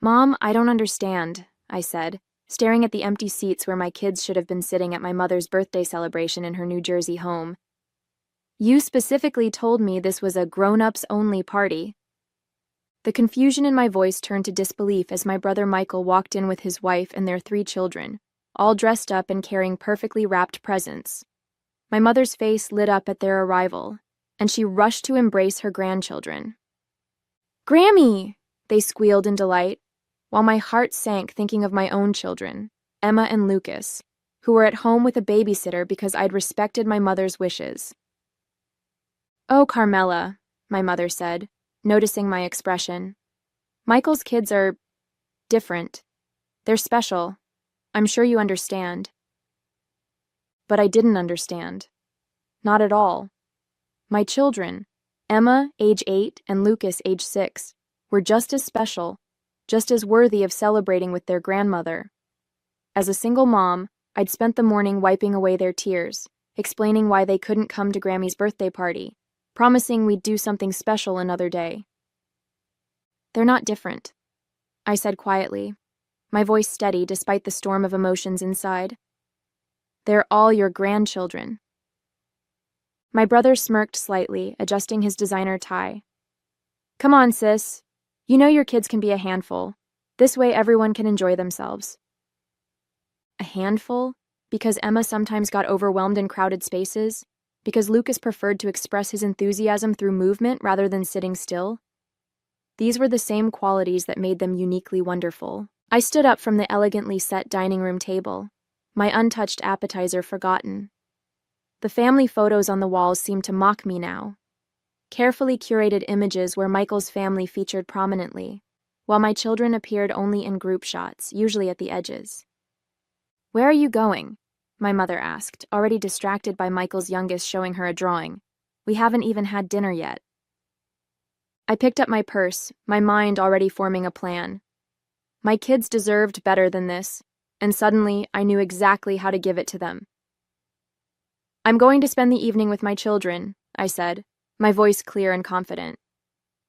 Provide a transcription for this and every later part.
"Mom, I don't understand," I said, staring at the empty seats where my kids should have been sitting at my mother's birthday celebration in her New Jersey home. "You specifically told me this was a grown-ups-only party." The confusion in my voice turned to disbelief as my brother Michael walked in with his wife and their 3 children, all dressed up and carrying perfectly wrapped presents. My mother's face lit up at their arrival, and she rushed to embrace her grandchildren. "Grammy!" they squealed in delight, while my heart sank thinking of my own children, Emma and Lucas, who were at home with a babysitter because I'd respected my mother's wishes. "Oh, Carmela," my mother said, noticing my expression. "Michael's kids are different. They're special. I'm sure you understand." But I didn't understand. Not at all. My children, Emma, age 8, and Lucas, age 6, were just as special, just as worthy of celebrating with their grandmother. As a single mom, I'd spent the morning wiping away their tears, explaining why they couldn't come to Grammy's birthday party, promising we'd do something special another day. "They're not different," I said quietly, my voice steady despite the storm of emotions inside. "They're all your grandchildren." My brother smirked slightly, adjusting his designer tie. "Come on, sis. You know your kids can be a handful. This way everyone can enjoy themselves." A handful? Because Emma sometimes got overwhelmed in crowded spaces? Because Lucas preferred to express his enthusiasm through movement rather than sitting still? These were the same qualities that made them uniquely wonderful. I stood up from the elegantly set dining room table, my untouched appetizer forgotten. The family photos on the walls seemed to mock me now. Carefully curated images where Michael's family featured prominently, while my children appeared only in group shots, usually at the edges. "Where are you going?" my mother asked, already distracted by Michael's youngest showing her a drawing. "We haven't even had dinner yet." I picked up my purse, my mind already forming a plan. My kids deserved better than this, and suddenly I knew exactly how to give it to them. "I'm going to spend the evening with my children," I said, my voice clear and confident.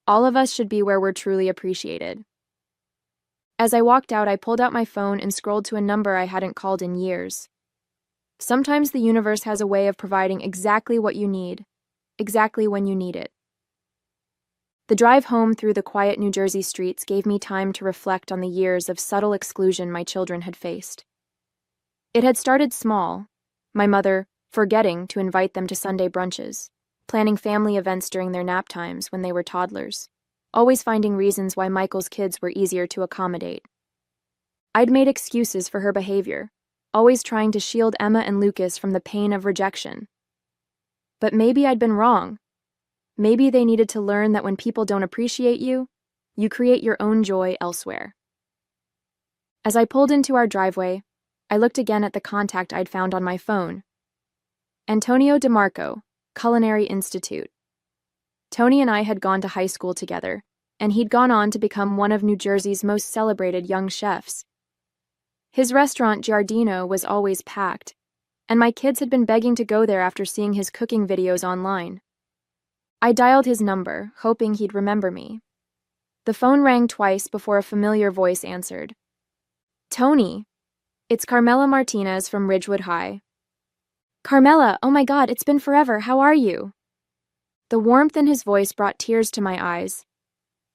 "All of us should be where we're truly appreciated." As I walked out, I pulled out my phone and scrolled to a number I hadn't called in years. Sometimes the universe has a way of providing exactly what you need, exactly when you need it. The drive home through the quiet New Jersey streets gave me time to reflect on the years of subtle exclusion my children had faced. It had started small, my mother forgetting to invite them to Sunday brunches, planning family events during their nap times when they were toddlers, always finding reasons why Michael's kids were easier to accommodate. I'd made excuses for her behavior, always trying to shield Emma and Lucas from the pain of rejection. But maybe I'd been wrong. Maybe they needed to learn that when people don't appreciate you, you create your own joy elsewhere. As I pulled into our driveway, I looked again at the contact I'd found on my phone. Antonio DeMarco, Culinary Institute. Tony and I had gone to high school together, and he'd gone on to become one of New Jersey's most celebrated young chefs. His restaurant, Giardino, was always packed, and my kids had been begging to go there after seeing his cooking videos online. I dialed his number, hoping he'd remember me. The phone rang twice before a familiar voice answered. "Tony, it's Carmela Martinez from Ridgewood High." "Carmela, oh my God, it's been forever, how are you?" The warmth in his voice brought tears to my eyes.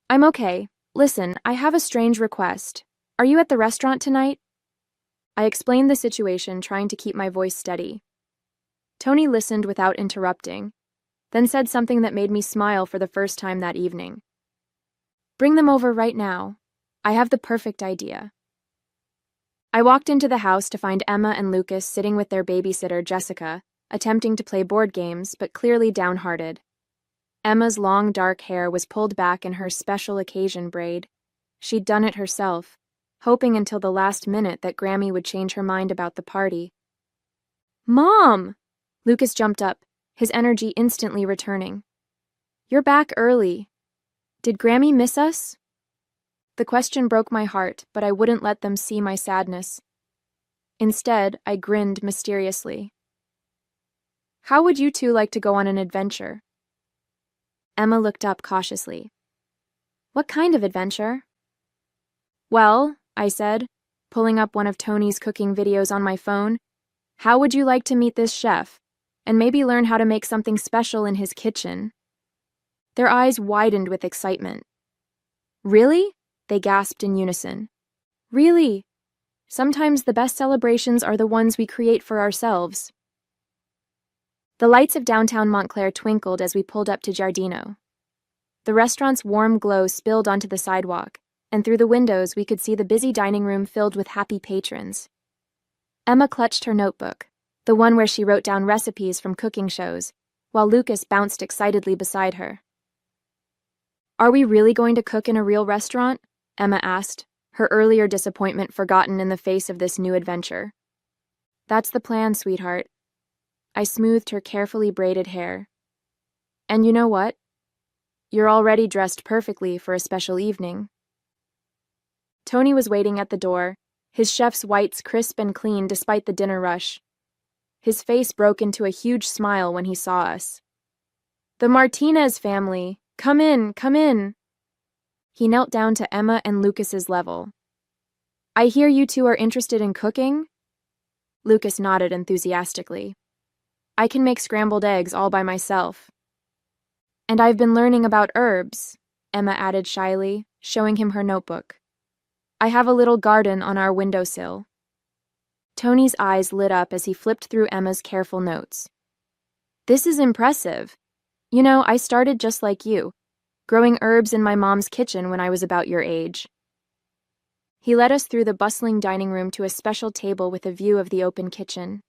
"I'm okay. Listen, I have a strange request. Are you at the restaurant tonight?" I explained the situation, trying to keep my voice steady. Tony listened without interrupting, then said something that made me smile for the first time that evening. "Bring them over right now. I have the perfect idea." I walked into the house to find Emma and Lucas sitting with their babysitter, Jessica, attempting to play board games, but clearly downhearted. Emma's long dark hair was pulled back in her special occasion braid. She'd done it herself, hoping until the last minute that Grammy would change her mind about the party. "Mom!" Lucas jumped up, his energy instantly returning. "You're back early. Did Grammy miss us?" The question broke my heart, but I wouldn't let them see my sadness. Instead, I grinned mysteriously. "How would you two like to go on an adventure?" Emma looked up cautiously. "What kind of adventure?" Well, I said, pulling up one of Tony's cooking videos on my phone, how would you like to meet this chef? And maybe learn how to make something special in his kitchen? Their eyes widened with excitement. Really? They gasped in unison. Really? Sometimes the best celebrations are the ones we create for ourselves. The lights of downtown Montclair twinkled as we pulled up to Giardino. The restaurant's warm glow spilled onto the sidewalk, and through the windows we could see the busy dining room filled with happy patrons. Emma clutched her notebook, the one where she wrote down recipes from cooking shows, while Lucas bounced excitedly beside her. Are we really going to cook in a real restaurant? Emma asked, her earlier disappointment forgotten in the face of this new adventure. That's the plan, sweetheart. I smoothed her carefully braided hair. And you know what? You're already dressed perfectly for a special evening. Tony was waiting at the door, his chef's whites crisp and clean despite the dinner rush. His face broke into a huge smile when he saw us. The Martinez family! Come in, come in! He knelt down to Emma and Lucas's level. I hear you two are interested in cooking? Lucas nodded enthusiastically. I can make scrambled eggs all by myself. And I've been learning about herbs, Emma added shyly, showing him her notebook. I have a little garden on our windowsill. Tony's eyes lit up as he flipped through Emma's careful notes. This is impressive. You know, I started just like you, growing herbs in my mom's kitchen when I was about your age. He led us through the bustling dining room to a special table with a view of the open kitchen.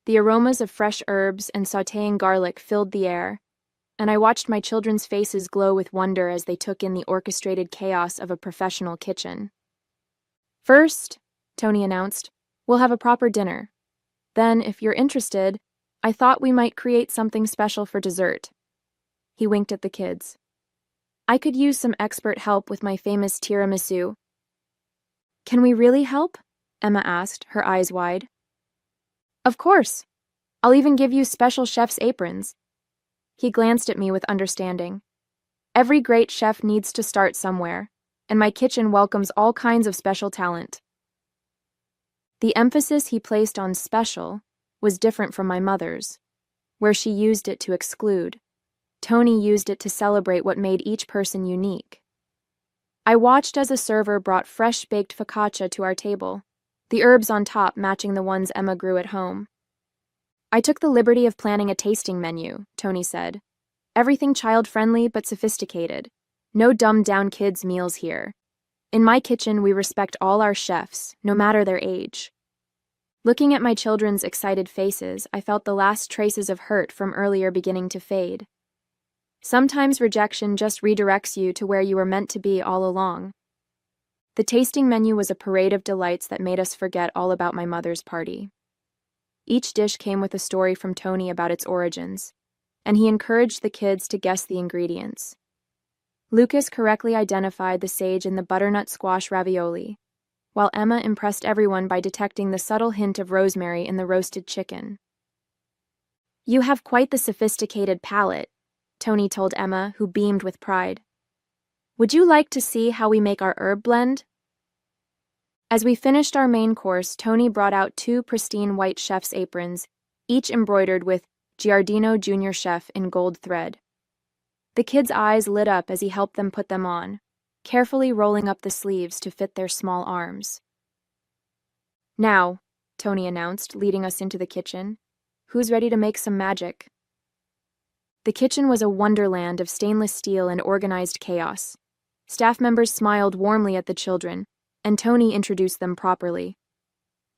The aromas of fresh herbs and sautéing garlic filled the air, and I watched my children's faces glow with wonder as they took in the orchestrated chaos of a professional kitchen. First, Tony announced, we'll have a proper dinner. Then, if you're interested, I thought we might create something special for dessert. He winked at the kids. I could use some expert help with my famous tiramisu. Can we really help? Emma asked, her eyes wide. Of course. I'll even give you special chef's aprons. He glanced at me with understanding. Every great chef needs to start somewhere, and my kitchen welcomes all kinds of special talent. The emphasis he placed on special was different from my mother's, where she used it to exclude. Tony used it to celebrate what made each person unique. I watched as a server brought fresh-baked focaccia to our table, the herbs on top matching the ones Emma grew at home. I took the liberty of planning a tasting menu, Tony said. Everything child-friendly but sophisticated. No dumbed-down kids' meals here. In my kitchen, we respect all our chefs, no matter their age. Looking at my children's excited faces, I felt the last traces of hurt from earlier beginning to fade. Sometimes rejection just redirects you to where you were meant to be all along. The tasting menu was a parade of delights that made us forget all about my mother's party. Each dish came with a story from Tony about its origins, and he encouraged the kids to guess the ingredients. Lucas correctly identified the sage in the butternut squash ravioli, while Emma impressed everyone by detecting the subtle hint of rosemary in the roasted chicken. You have quite the sophisticated palate, Tony told Emma, who beamed with pride. Would you like to see how we make our herb blend? As we finished our main course, Tony brought out 2 pristine white chef's aprons, each embroidered with Giardino Junior Chef in gold thread. The kids' eyes lit up as he helped them put them on, carefully rolling up the sleeves to fit their small arms. Now, Tony announced, leading us into the kitchen, who's ready to make some magic? The kitchen was a wonderland of stainless steel and organized chaos. Staff members smiled warmly at the children, and Tony introduced them properly.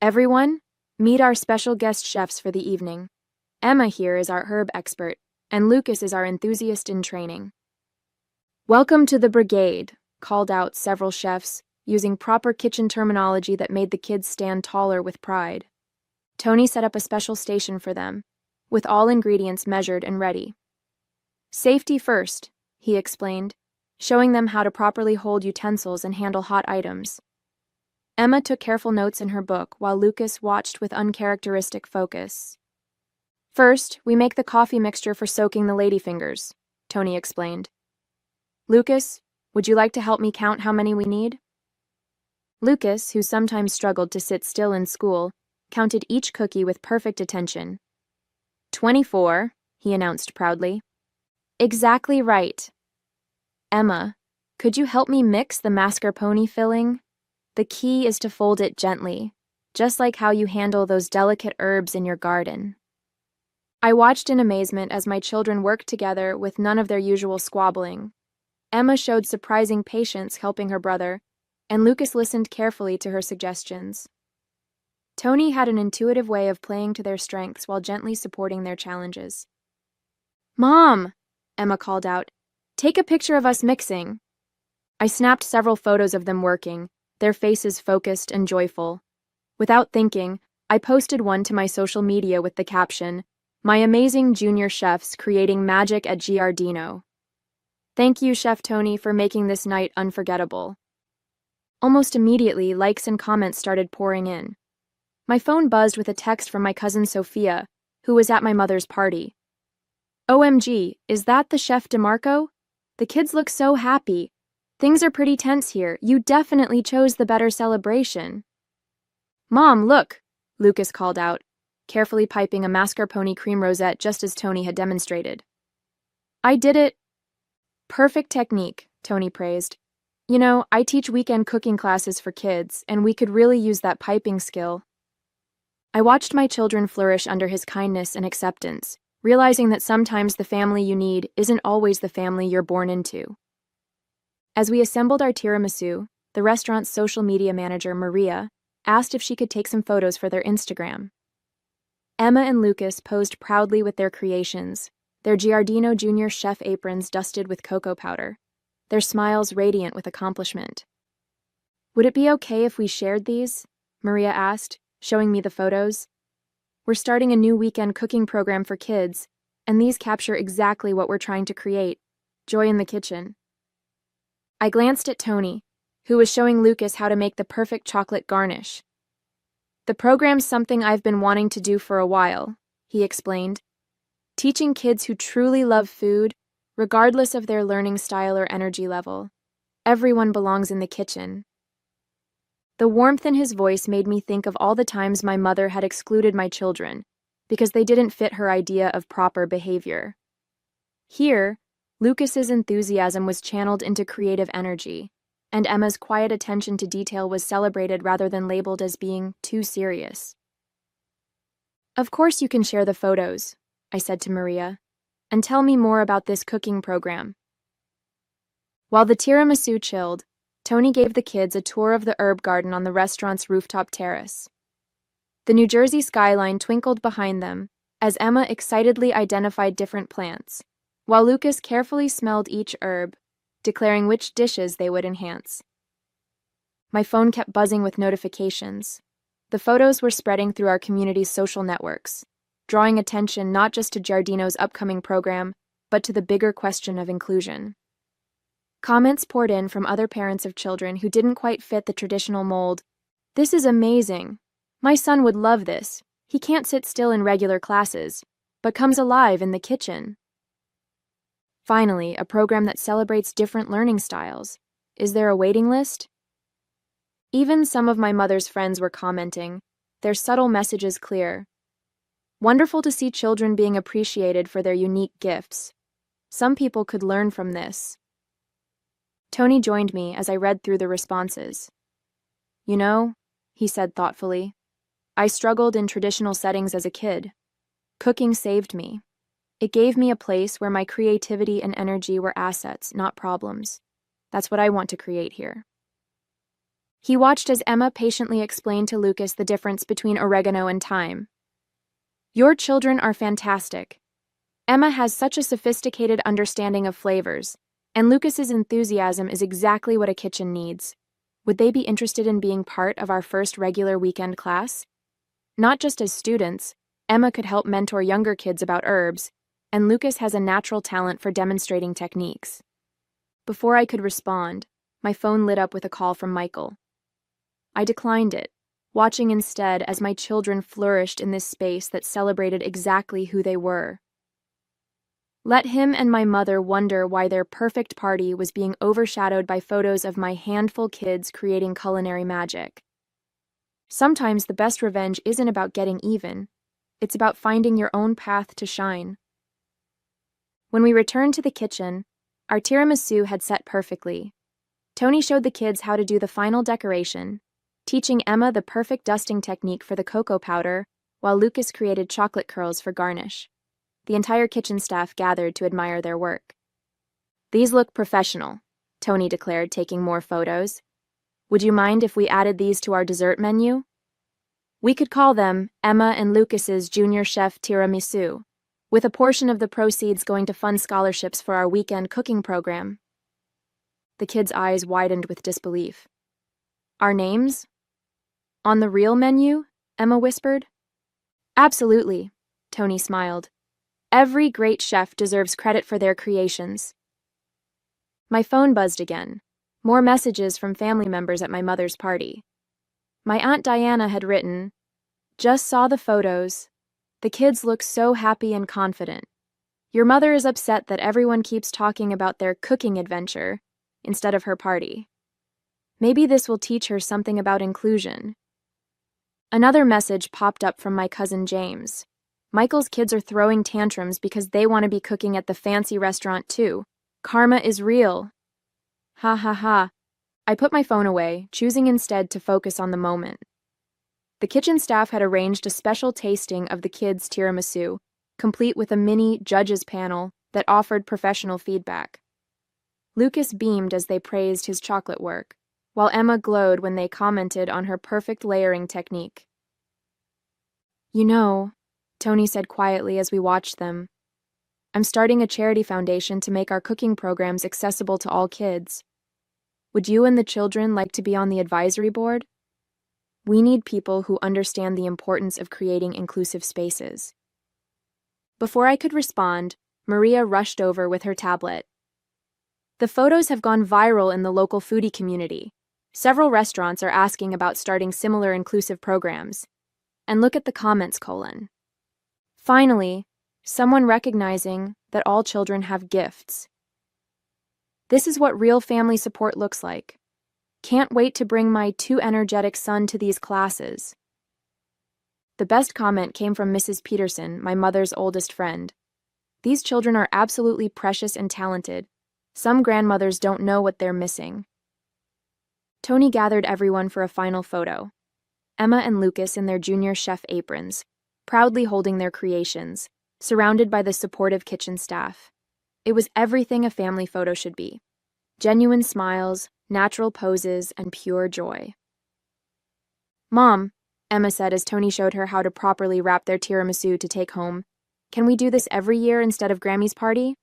Everyone, meet our special guest chefs for the evening. Emma here is our herb expert, and Lucas is our enthusiast in training. Welcome to the brigade, called out several chefs, using proper kitchen terminology that made the kids stand taller with pride. Tony set up a special station for them, with all ingredients measured and ready. Safety first, he explained, showing them how to properly hold utensils and handle hot items. Emma took careful notes in her book while Lucas watched with uncharacteristic focus. First, we make the coffee mixture for soaking the ladyfingers, Tony explained. Lucas, would you like to help me count how many we need? Lucas, who sometimes struggled to sit still in school, counted each cookie with perfect attention. 24, he announced proudly. Exactly right. Emma, could you help me mix the mascarpone filling? The key is to fold it gently, just like how you handle those delicate herbs in your garden. I watched in amazement as my children worked together with none of their usual squabbling. Emma showed surprising patience helping her brother, and Lucas listened carefully to her suggestions. Tony had an intuitive way of playing to their strengths while gently supporting their challenges. Mom, Emma called out, take a picture of us mixing. I snapped several photos of them working, their faces focused and joyful. Without thinking, I posted one to my social media with the caption, "My amazing junior chefs creating magic at Giardino. Thank you, Chef Tony, for making this night unforgettable." Almost immediately, likes and comments started pouring in. My phone buzzed with a text from my cousin Sophia, who was at my mother's party. OMG, is that the Chef DeMarco? The kids look so happy. Things are pretty tense here. You definitely chose the better celebration. Mom, look, Lucas called out, carefully piping a mascarpone cream rosette just as Tony had demonstrated. I did it. Perfect technique, Tony praised. You know, I teach weekend cooking classes for kids, and we could really use that piping skill. I watched my children flourish under his kindness and acceptance, realizing that sometimes the family you need isn't always the family you're born into. As we assembled our tiramisu, the restaurant's social media manager, Maria, asked if she could take some photos for their Instagram. Emma and Lucas posed proudly with their creations, their Giardino Junior chef aprons dusted with cocoa powder, their smiles radiant with accomplishment. Would it be okay if we shared these? Maria asked, showing me the photos. We're starting a new weekend cooking program for kids, and these capture exactly what we're trying to create, joy in the kitchen. I glanced at Tony, who was showing Lucas how to make the perfect chocolate garnish. The program's something I've been wanting to do for a while, he explained. Teaching kids who truly love food, regardless of their learning style or energy level. Everyone belongs in the kitchen. The warmth in his voice made me think of all the times my mother had excluded my children because they didn't fit her idea of proper behavior. Here, Lucas's enthusiasm was channeled into creative energy, and Emma's quiet attention to detail was celebrated rather than labeled as being too serious. Of course you can share the photos, I said to Maria, and tell me more about this cooking program. While the tiramisu chilled, Tony gave the kids a tour of the herb garden on the restaurant's rooftop terrace. The New Jersey skyline twinkled behind them as Emma excitedly identified different plants, while Lucas carefully smelled each herb, declaring which dishes they would enhance. My phone kept buzzing with notifications. The photos were spreading through our community's social networks, drawing attention not just to Giardino's upcoming program, but to the bigger question of inclusion. Comments poured in from other parents of children who didn't quite fit the traditional mold. This is amazing. My son would love this. He can't sit still in regular classes, but comes alive in the kitchen. Finally, a program that celebrates different learning styles. Is there a waiting list? Even some of my mother's friends were commenting, their subtle messages clear. Wonderful to see children being appreciated for their unique gifts. Some people could learn from this. Tony joined me as I read through the responses. You know, he said thoughtfully, I struggled in traditional settings as a kid. Cooking saved me. It gave me a place where my creativity and energy were assets, not problems. That's what I want to create here. He watched as Emma patiently explained to Lucas the difference between oregano and thyme. Your children are fantastic. Emma has such a sophisticated understanding of flavors, and Lucas's enthusiasm is exactly what a kitchen needs. Would they be interested in being part of our first regular weekend class? Not just as students, Emma could help mentor younger kids about herbs, and Lucas has a natural talent for demonstrating techniques. Before I could respond, my phone lit up with a call from Michael. I declined it, watching instead as my children flourished in this space that celebrated exactly who they were. Let him and my mother wonder why their perfect party was being overshadowed by photos of my handful kids creating culinary magic. Sometimes the best revenge isn't about getting even. It's about finding your own path to shine. When we returned to the kitchen, our tiramisu had set perfectly. Tony showed the kids how to do the final decoration, teaching Emma the perfect dusting technique for the cocoa powder, while Lucas created chocolate curls for garnish. The entire kitchen staff gathered to admire their work. "These look professional," Tony declared, taking more photos. "Would you mind if we added these to our dessert menu? We could call them Emma and Lucas's Junior Chef Tiramisu, with a portion of the proceeds going to fund scholarships for our weekend cooking program." The kids' eyes widened with disbelief. "Our names? On the real menu?" Emma whispered. "Absolutely," Tony smiled. "Every great chef deserves credit for their creations." My phone buzzed again. More messages from family members at my mother's party. My Aunt Diana had written, "Just saw the photos. The kids look so happy and confident. Your mother is upset that everyone keeps talking about their cooking adventure instead of her party. Maybe this will teach her something about inclusion." Another message popped up from my cousin James. "Michael's kids are throwing tantrums because they want to be cooking at the fancy restaurant too. Karma is real." Ha ha ha. I put my phone away, choosing instead to focus on the moment. The kitchen staff had arranged a special tasting of the kids' tiramisu, complete with a mini judges panel that offered professional feedback. Lucas beamed as they praised his chocolate work, while Emma glowed when they commented on her perfect layering technique. "You know," Tony said quietly as we watched them, "I'm starting a charity foundation to make our cooking programs accessible to all kids. Would you and the children like to be on the advisory board? We need people who understand the importance of creating inclusive spaces." Before I could respond, Maria rushed over with her tablet. "The photos have gone viral in the local foodie community. Several restaurants are asking about starting similar inclusive programs. And look at the comments, colon. Finally, someone recognizing that all children have gifts. This is what real family support looks like. Can't wait to bring my too energetic son to these classes." The best comment came from Mrs. Peterson, my mother's oldest friend. "These children are absolutely precious and talented. Some grandmothers don't know what they're missing." Tony gathered everyone for a final photo. Emma and Lucas in their junior chef aprons, proudly holding their creations, surrounded by the supportive kitchen staff. It was everything a family photo should be. Genuine smiles, natural poses, and pure joy. "Mom," Emma said as Tony showed her how to properly wrap their tiramisu to take home, "can we do this every year instead of Grammy's party?"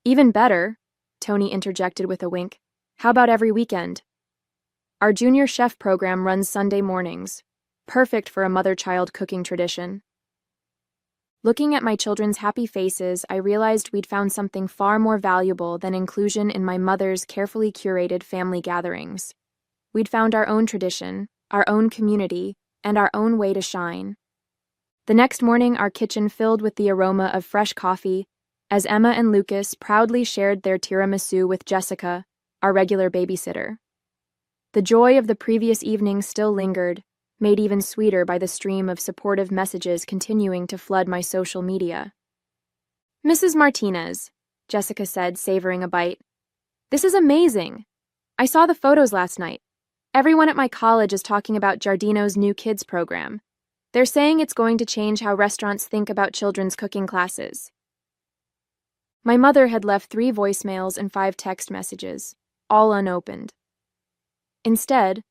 "Even better," Tony interjected with a wink. "How about every weekend? Our junior chef program runs Sunday mornings. Perfect for a mother-child cooking tradition." Looking at my children's happy faces, I realized we'd found something far more valuable than inclusion in my mother's carefully curated family gatherings. We'd found our own tradition, our own community, and our own way to shine. The next morning, our kitchen filled with the aroma of fresh coffee, as Emma and Lucas proudly shared their tiramisu with Jessica, our regular babysitter. The joy of the previous evening still lingered, made even sweeter by the stream of supportive messages continuing to flood my social media. "Mrs. Martinez," Jessica said, savoring a bite. "This is amazing. I saw the photos last night. Everyone at my college is talking about Giardino's new kids program. They're saying it's going to change how restaurants think about children's cooking classes." My mother had left 3 voicemails and 5 text messages, all unopened. Instead,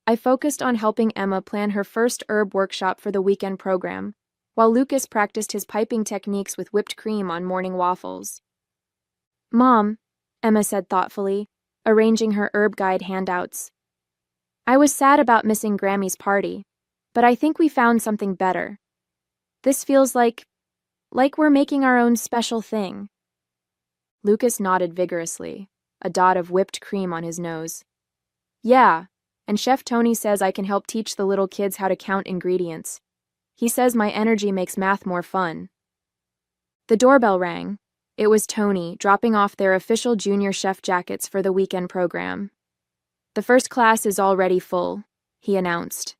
I focused on helping Emma plan her first herb workshop for the weekend program, while Lucas practiced his piping techniques with whipped cream on morning waffles. "Mom," Emma said thoughtfully, arranging her herb guide handouts. "I was sad about missing Grammy's party, but I think we found something better. This feels like we're making our own special thing." Lucas nodded vigorously, a dot of whipped cream on his nose. "Yeah. And Chef Tony says I can help teach the little kids how to count ingredients. He says my energy makes math more fun." The doorbell rang, It was Tony, dropping off their official junior chef jackets for the weekend program. "The first class is already full," he announced.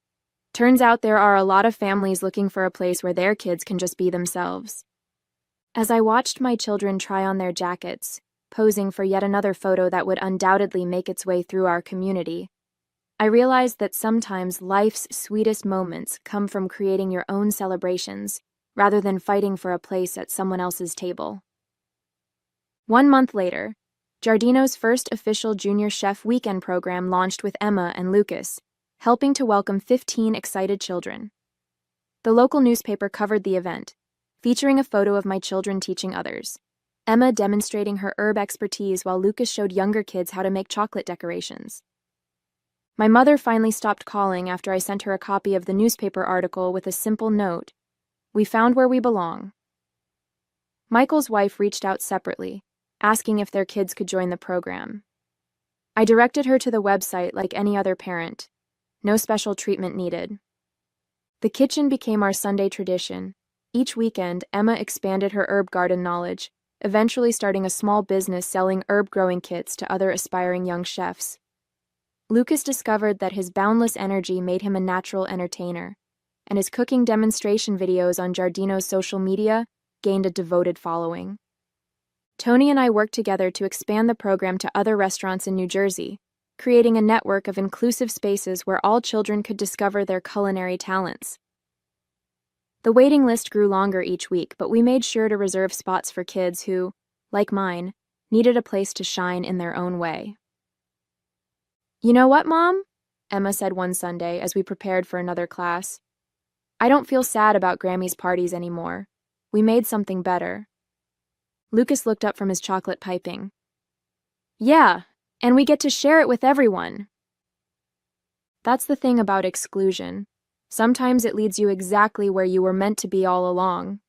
"Turns out there are a lot of families looking for a place where their kids can just be themselves." As I watched my children try on their jackets, posing for yet another photo that would undoubtedly make its way through our community, I realized that sometimes life's sweetest moments come from creating your own celebrations rather than fighting for a place at someone else's table. 1 month later, Giardino's first official junior chef weekend program launched with Emma and Lucas, helping to welcome 15 excited children. The local newspaper covered the event, featuring a photo of my children teaching others, Emma demonstrating her herb expertise while Lucas showed younger kids how to make chocolate decorations. My mother finally stopped calling after I sent her a copy of the newspaper article with a simple note: "We found where we belong." Michael's wife reached out separately, asking if their kids could join the program. I directed her to the website like any other parent. No special treatment needed. The kitchen became our Sunday tradition. Each weekend, Emma expanded her herb garden knowledge, eventually starting a small business selling herb-growing kits to other aspiring young chefs. Lucas discovered that his boundless energy made him a natural entertainer, and his cooking demonstration videos on Giardino's social media gained a devoted following. Tony and I worked together to expand the program to other restaurants in New Jersey, creating a network of inclusive spaces where all children could discover their culinary talents. The waiting list grew longer each week, but we made sure to reserve spots for kids who, like mine, needed a place to shine in their own way. "You know what, Mom?" Emma said one Sunday as we prepared for another class. "I don't feel sad about Grammy's parties anymore. We made something better." Lucas looked up from his chocolate piping. "Yeah, and we get to share it with everyone." That's the thing about exclusion. Sometimes it leads you exactly where you were meant to be all along.